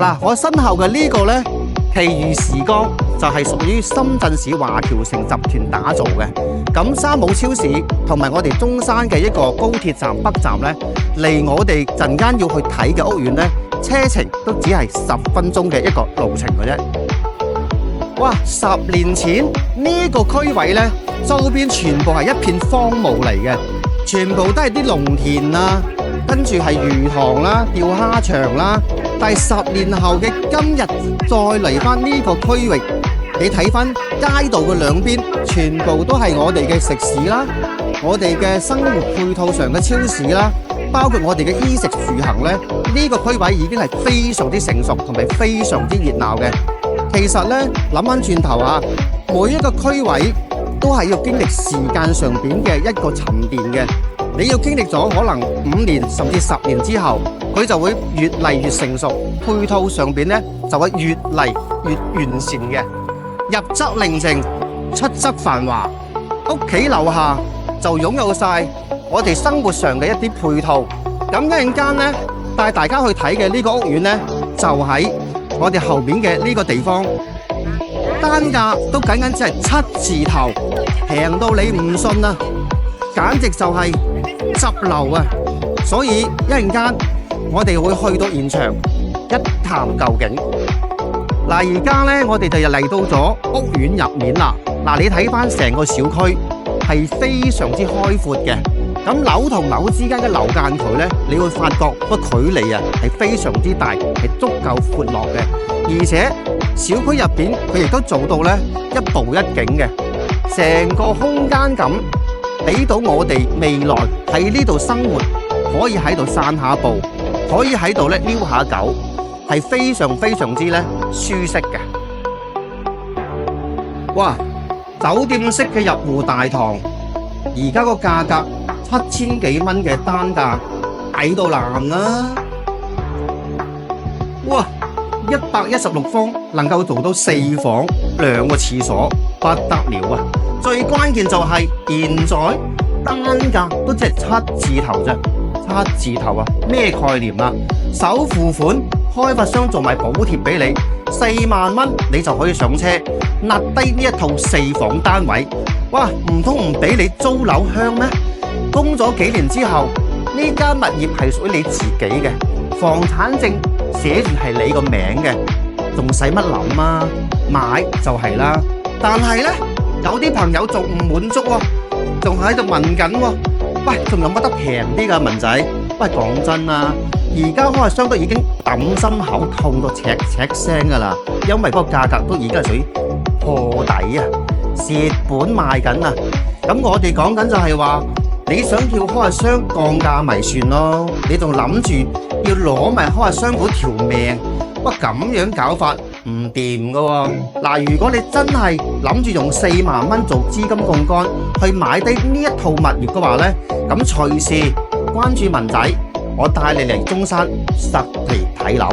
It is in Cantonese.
嗱，我身後嘅呢個呢，其餘時光就係屬於深圳市華僑城集團打造嘅。咁山姆超市同埋我哋中山嘅一個高鐵站北站呢，離我哋陣間要去睇嘅屋苑呢，車程都只係10分鐘嘅一個路程嘅啫。哇！10年前呢個區位呢，周邊全部係一片荒蕪嚟嘅，全部都係啲農田啊，跟住係魚塘啦、釣蝦場啦。但係10年後嘅今日再嚟翻呢個區域，你睇翻街道嘅兩邊，全部都係我哋嘅食肆啦，我哋嘅生活配套上嘅超市啦，包括我哋嘅衣食住行呢，呢個區位已經係非常之成熟同埋非常之熱鬧嘅。其實呢，諗翻轉頭啊，每一個區位都係要經歷時間上邊嘅一個沉澱嘅。你要經歷咗可能5年甚至10年之後，佢就會越嚟越成熟，配套上邊呢就會越嚟越完善嘅。入則寧靜，出則繁華。屋企樓下就擁有晒我哋生活上嘅一啲配套。咁一陣間呢，帶大家去睇嘅呢個屋苑呢，就喺我哋後面嘅呢個地方，單價都僅僅只係7字頭，平到你唔信啊！簡直就係執漏啊！所以一陣間我哋會去到現場一探究竟。嗱，而家呢，我哋就嚟到咗屋苑入面啦。嗱，你睇翻成個小區係非常之開闊嘅。咁樓同樓之間嘅樓間距呢，你會發覺個距離啊係非常之大，係足夠闊落嘅。而且小區入邊佢亦都做到呢一步一景嘅，成個空間感俾到我哋未來喺呢度生活，可以喺度散下步，可以喺度咧遛下狗，係非常非常之咧舒適嘅。哇！酒店式嘅入戶大堂，而家個價格7000幾蚊嘅單價，抵到爛啦！哇！116方能夠做到4房2個廁所，不得了啊！最關鍵就係現在單價都只係7字頭啫，7字頭啊，咩概念啊？首付款開發商做埋補貼俾你，4萬蚊你就可以上車，揦低呢一套4房單位。哇，唔通唔俾你租樓香咩？供咗幾年之後，呢間物業係屬於你自己嘅，房產證寫住係你個名嘅，仲使乜諗啊？買就係啦。但係呢，有啲朋友仲唔滿足喎，仲喺度問緊喎。喂，仲有乜得平啲㗎，文仔？喂，講真啊，而家開發商都已經揼心口痛到赤聲㗎啦，因為嗰個價格都已經係屬於破底啊，蝕本賣緊啊。咁我哋講緊就係話，你想叫開發商降價咪算咯，你仲諗住要攞埋開發商嗰條命？哇，咁樣搞法唔掂㗎喎。嗱，如果你真係諗住用4萬蚊做資金槓桿去買低呢一套物業嘅話呢，咁隨時關注文仔，我帶你嚟中山實地睇樓。